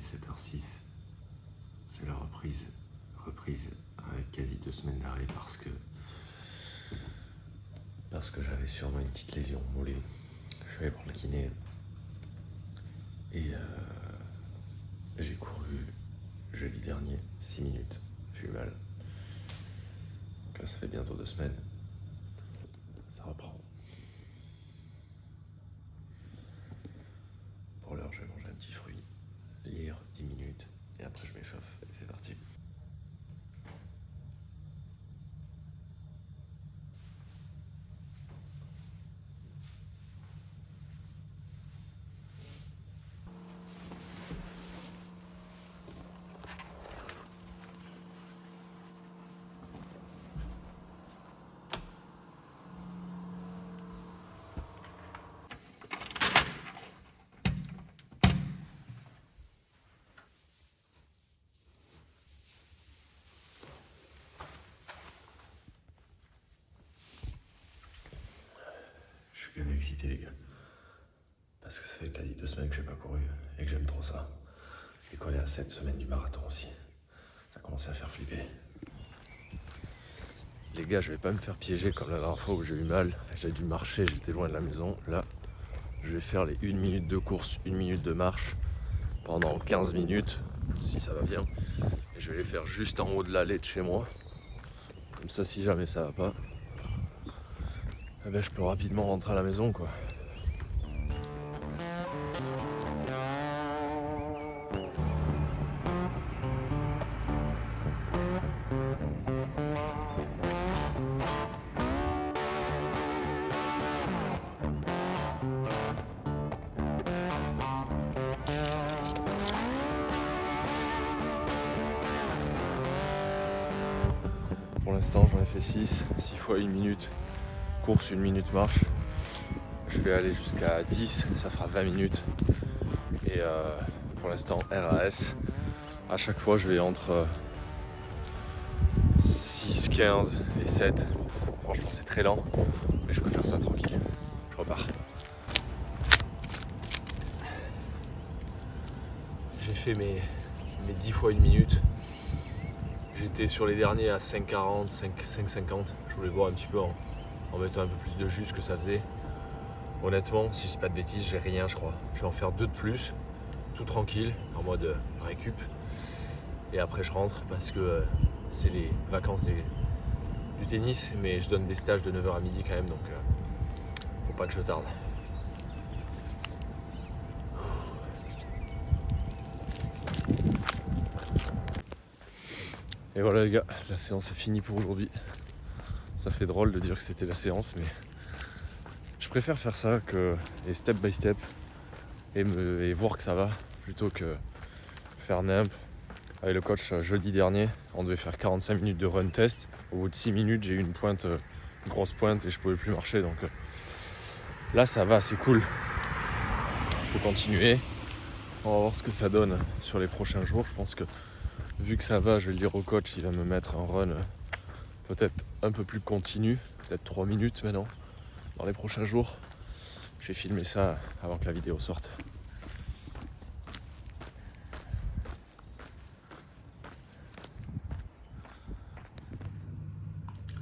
17h06. C'est la reprise avec quasi 2 semaines d'arrêt parce que j'avais sûrement une petite lésion au mollet. Je suis allé voir le kiné et j'ai couru jeudi dernier 6 minutes. J'ai eu mal. Donc là, ça fait bientôt 2 semaines. Ça reprend. Pour l'heure, je vais manger un petit fruit, lire 10 minutes et après je m'échauffe et c'est parti. Je suis quand même excité, les gars. Parce que ça fait quasi 2 semaines que j'ai pas couru et que j'aime trop ça. J'ai collé à 7 semaines du marathon aussi. Ça commence à faire flipper. Les gars, je vais pas me faire piéger comme la dernière fois où j'ai eu mal. J'ai dû marcher, j'étais loin de la maison. Là, je vais faire les 1 minute de course, 1 minute de marche pendant 15 minutes, si ça va bien. Et je vais les faire juste en haut de l'allée de chez moi. Comme ça, si jamais ça va pas, eh ben, je peux rapidement rentrer à la maison, quoi. Pour l'instant, j'en ai fait 6 fois 1 minute. Course, 1 minute marche. Je vais aller jusqu'à 10, ça fera 20 minutes. Et pour l'instant, RAS. À chaque fois, je vais entre 6, 15 et 7. Franchement, c'est très lent, mais je préfère ça tranquille. Je repars. J'ai fait mes 10 fois 1 minute. J'étais sur les derniers à 5,40, 5,50. Je voulais voir un petit peu en mettant un peu plus de jus ce que ça faisait. Honnêtement, si je dis pas de bêtises, j'ai rien, je crois. Je vais en faire 2 de plus, tout tranquille, en mode récup. Et après, je rentre parce que c'est les vacances du tennis, mais je donne des stages de 9h à midi quand même, donc faut pas que je tarde. Et voilà les gars, la séance est finie pour aujourd'hui. Ça fait drôle de dire que c'était la séance, mais je préfère faire ça que et step by step et voir que ça va plutôt que faire nimp. Avec le coach jeudi dernier, on devait faire 45 minutes de run test. Au bout de 6 minutes, j'ai eu une pointe, une grosse pointe et je pouvais plus marcher. Donc là, ça va, c'est cool. Faut continuer. On va voir ce que ça donne sur les prochains jours. Je pense que vu que ça va, je vais le dire au coach, il va me mettre un run peut-être un peu plus continu, peut-être 3 minutes maintenant, dans les prochains jours. Je vais filmer ça avant que la vidéo sorte.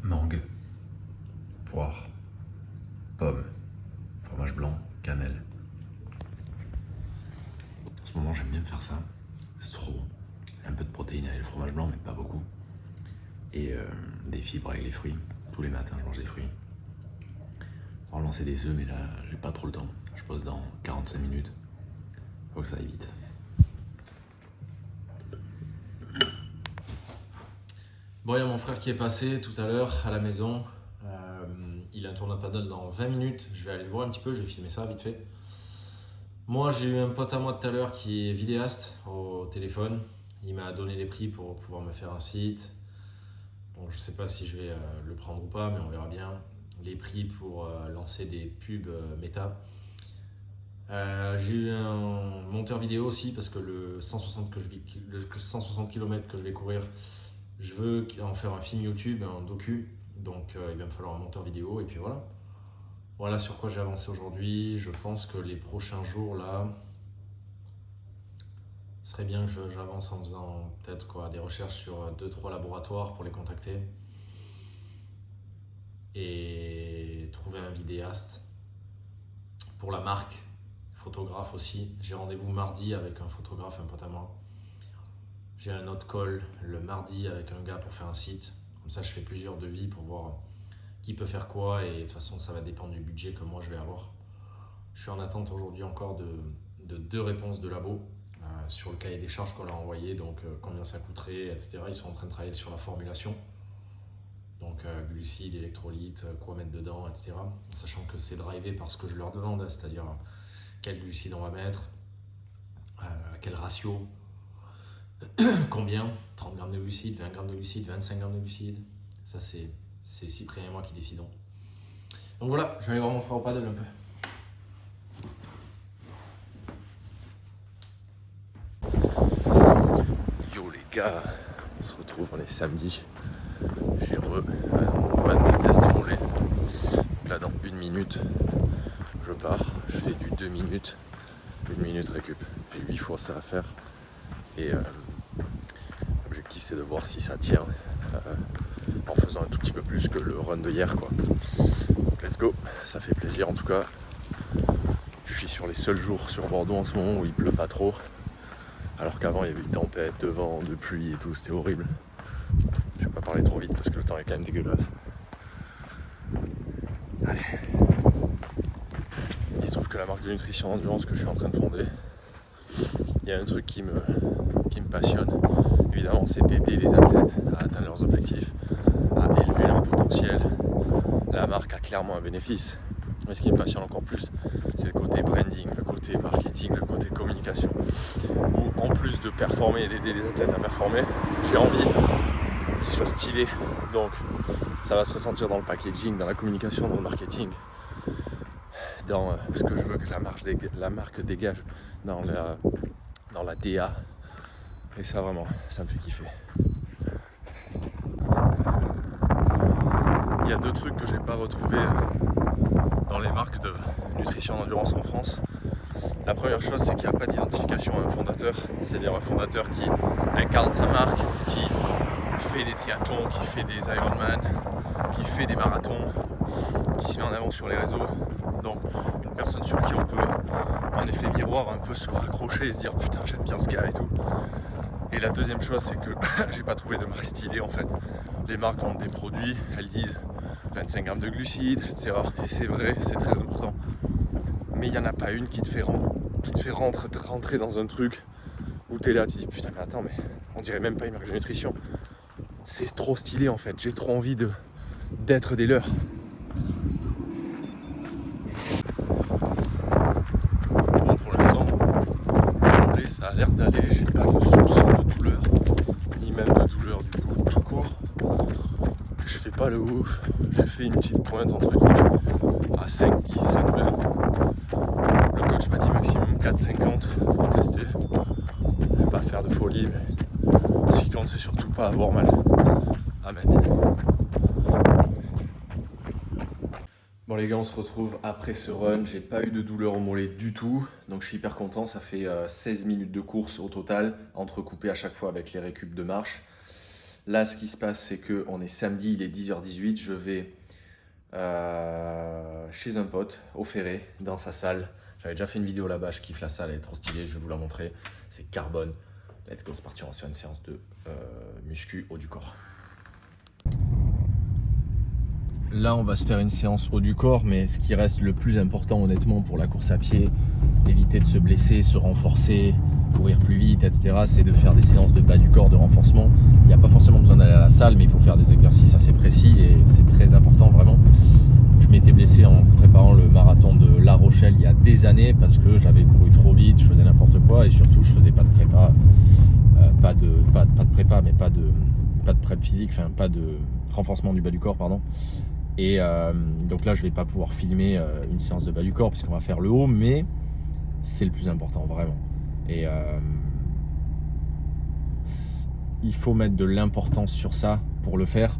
Mangue, poire, pomme, fromage blanc, cannelle. En ce moment, j'aime bien faire ça. C'est trop bon. Un peu de protéines avec le fromage blanc, mais pas beaucoup. Et des fibres avec les fruits. Tous les matins, je mange des fruits. On va lancer des œufs, mais là, j'ai pas trop le temps. Je pose dans 45 minutes. Faut que ça aille vite. Bon, il y a mon frère qui est passé tout à l'heure à la maison. Il a un tournoi de paddle dans 20 minutes. Je vais aller le voir un petit peu, je vais filmer ça vite fait. Moi, j'ai eu un pote à moi tout à l'heure qui est vidéaste au téléphone. Il m'a donné les prix pour pouvoir me faire un site. Donc, je ne sais pas si je vais le prendre ou pas, mais on verra bien. Les prix pour lancer des pubs méta. J'ai eu un monteur vidéo aussi parce que le 160 km que je vais courir, je veux en faire un film YouTube, un docu. Donc il va me falloir un monteur vidéo et puis voilà. Voilà sur quoi j'ai avancé aujourd'hui. Je pense que les prochains jours là, Ce serait bien que j'avance en faisant peut-être des recherches sur 2-3 laboratoires pour les contacter et trouver un vidéaste pour la marque, photographe aussi. J'ai rendez-vous mardi avec un photographe, un pote à moi. J'ai un autre call le mardi avec un gars pour faire un site. Comme ça, je fais plusieurs devis pour voir qui peut faire quoi, et de toute façon, ça va dépendre du budget que moi je vais avoir. Je suis en attente aujourd'hui encore de 2 réponses de labo sur le cahier des charges qu'on leur a envoyé, donc combien ça coûterait, etc. Ils sont en train de travailler sur la formulation. Donc glucides, électrolytes, quoi mettre dedans, etc. Sachant que c'est drivé par ce que je leur demande, c'est-à-dire quel glucides on va mettre, quel ratio, combien, 30 grammes de glucides, 20 grammes de glucides, 25 grammes de glucides. Ça, c'est Cyprien et moi qui décidons. Donc voilà, je vais aller voir mon frère au paddle un peu. Yo les gars, on se retrouve, on est samedi. J'ai un test roulé. Donc là dans 1 minute, je pars, je fais du 2 minutes, 1 minute récup. J'ai 8 fois ça à faire. Et l'objectif c'est de voir si ça tient en faisant un tout petit peu plus que le run de hier quoi. Donc let's go, ça fait plaisir en tout cas. Je suis sur les seuls jours sur Bordeaux en ce moment où il pleut pas trop. Alors qu'avant il y avait une tempête, de vent, de pluie et tout, c'était horrible. Je vais pas parler trop vite parce que le temps est quand même dégueulasse. Allez. Il se trouve que la marque de nutrition endurance que je suis en train de fonder, il y a un truc qui me passionne. Évidemment, c'est d'aider les athlètes à atteindre leurs objectifs, à élever leur potentiel. La marque a clairement un bénéfice. Mais ce qui me passionne encore plus, c'est le côté branding, le côté marketing, le côté communication. Où en plus de performer et d'aider les athlètes à performer, j'ai envie qu'ils soient stylés. Donc ça va se ressentir dans le packaging, dans la communication, dans le marketing, dans ce que je veux que la marque dégage, dans la DA. Et ça vraiment, ça me fait kiffer. Il y a 2 trucs que j'ai pas retrouvés dans les marques de nutrition d'endurance en France. La première chose, c'est qu'il n'y a pas d'identification à un fondateur, c'est-à-dire un fondateur qui incarne sa marque, qui fait des triathlons, qui fait des Ironman, qui fait des marathons, qui se met en avant sur les réseaux. Donc une personne sur qui on peut en effet miroir un peu se raccrocher et se dire putain j'aime bien ce gars et tout. Et la deuxième chose, c'est que j'ai pas trouvé de marque stylée en fait. Les marques vendent des produits, elles disent 25 grammes de glucides, etc. Et c'est vrai, c'est très important. Mais il n'y en a pas une qui te fait rentrer dans un truc où t'es là, tu te dis putain mais attends, mais on dirait même pas une marque de nutrition. C'est trop stylé en fait, j'ai trop envie d'être des leurs. Bon, pour l'instant, ça a l'air d'aller, j'ai pas de soupçon de douleur, ni même de douleur du coup tout court. Je fais pas le ouf, j'ai fait une petite pointe entre guillemets à 5, 10, 5, 20. Le coach m'a dit maximum 4,50 pour tester. Je vais pas faire de folie, mais ce qui compte c'est surtout pas avoir mal. Amen. Bon les gars, on se retrouve après ce run. J'ai pas eu de douleur au mollet du tout, donc je suis hyper content. Ça fait 16 minutes de course au total, entrecoupé à chaque fois avec les récup de marche. Là, ce qui se passe, c'est qu'on est samedi, il est 10h18. Je vais chez un pote, au Ferré, dans sa salle. J'avais déjà fait une vidéo là-bas, je kiffe la salle, elle est trop stylée, je vais vous la montrer. C'est Carbone. Let's go, c'est parti, on va se faire une séance de muscu haut du corps. Là, on va se faire une séance haut du corps, mais ce qui reste le plus important honnêtement pour la course à pied, éviter de se blesser, se renforcer, courir plus vite, etc., c'est de faire des séances de bas du corps, de renforcement. Il n'y a pas forcément besoin d'aller à la salle, mais il faut faire des exercices assez précis et c'est très important vraiment. Je m'étais blessé en préparant le marathon de La Rochelle il y a des années parce que j'avais couru trop vite, je faisais n'importe quoi et surtout je faisais pas de prépa, pas de prep physique, enfin pas de renforcement du bas du corps, pardon. Et donc là je vais pas pouvoir filmer une séance de bas du corps puisqu'on va faire le haut, mais c'est le plus important vraiment. Et il faut mettre de l'importance sur ça pour le faire.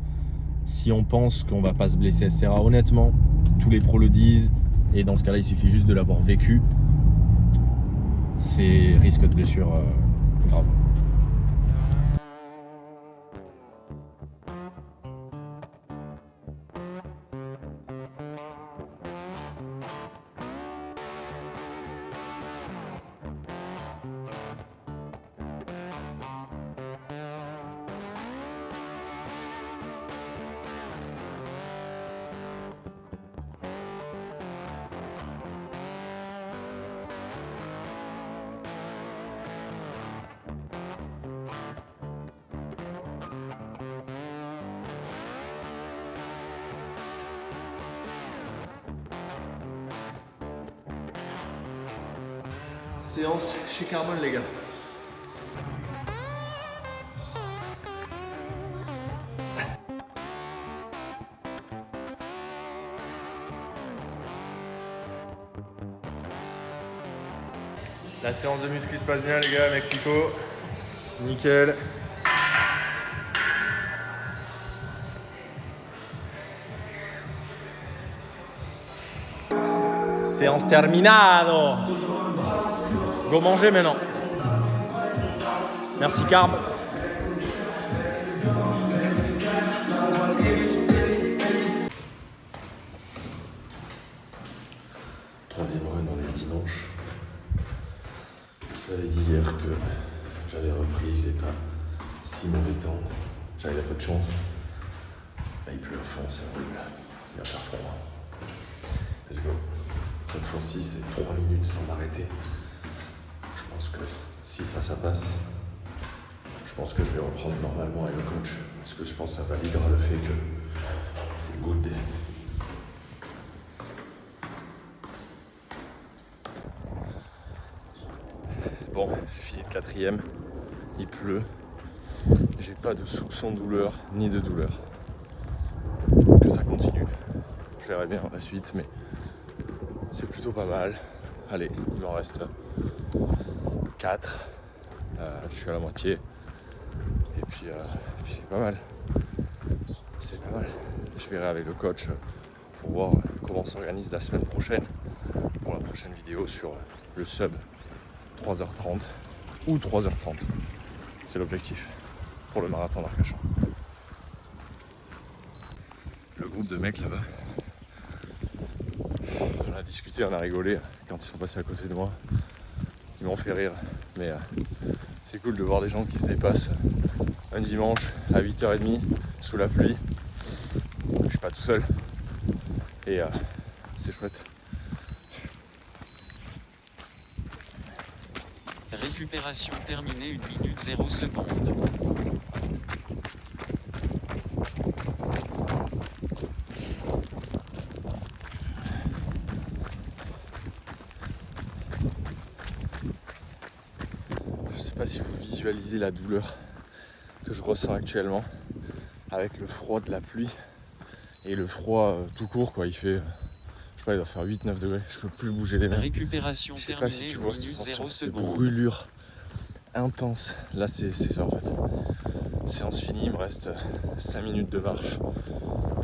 Si on pense qu'on va pas se blesser, etc., honnêtement, tous les pros le disent, et dans ce cas-là, il suffit juste de l'avoir vécu. C'est risque de blessure grave. Séance chez Carbone les gars. La séance de muscu se passe bien les gars, Mexico. Nickel. Séance terminado. Go manger maintenant. Merci Carb. Troisième run, on est dimanche. J'avais dit hier que j'avais repris, il faisait pas si mauvais temps. J'avais pas de chance. Là il pleut à fond, c'est horrible. Il va faire froid. Let's go. Cette fois-ci c'est 3 minutes sans m'arrêter. Je pense que si ça passe, je pense que je vais reprendre normalement avec le coach. Parce que je pense que ça validera le fait que c'est good. Bon, j'ai fini le 4e, il pleut, j'ai pas de soupçon de douleur ni de douleur. Que ça continue, je verrai bien la suite, mais c'est plutôt pas mal. Allez, il m'en reste 4, je suis à la moitié, et puis c'est pas mal. C'est pas mal. Je verrai avec le coach pour voir comment on s'organise la semaine prochaine pour la prochaine vidéo sur le sub 3h30 ou 3h30. C'est l'objectif pour le marathon d'Arcachon. Le groupe de mecs là-bas, on a discuté, on a rigolé quand ils sont passés à côté de moi. Ils m'ont fait rire, mais c'est cool de voir des gens qui se dépassent un dimanche à 8h30 sous la pluie. Je suis pas tout seul et c'est chouette. Récupération terminée 1 minute 0 secondes. Je sais pas si vous visualisez la douleur que je ressens actuellement avec le froid de la pluie et le froid tout court quoi. Il fait, je sais pas, il doit faire 8-9 degrés, je peux plus bouger les mains. Récupération Je sais pas terminée si tu 1 vois cette minute 0 sensation, cette secondes. brûlure intense. Là c'est ça en fait. Séance finie, il me reste 5 minutes de marche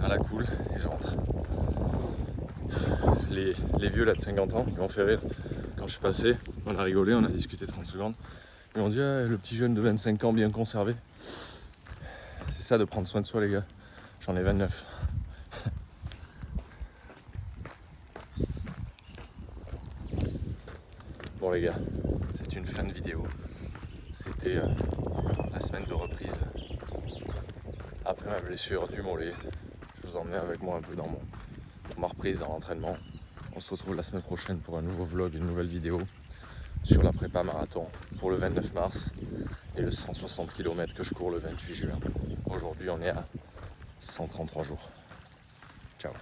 à la cool et je rentre. Les vieux là de 50 ans, ils m'ont fait rire. Quand je suis passé, on a rigolé, on a discuté 30 secondes. Ils m'ont dit ah, le petit jeune de 25 ans bien conservé. C'est ça de prendre soin de soi les gars. J'en ai 29. Bon les gars, c'est une fin de vidéo. C'était la semaine de reprise. Après ma blessure du mollet, je vous emmenais avec moi un peu dans ma reprise dans l'entraînement. On se retrouve la semaine prochaine pour un nouveau vlog, une nouvelle vidéo sur la prépa marathon pour le 29 mars et le 160 km que je cours le 28 juin. Aujourd'hui on est à 133 jours. Ciao.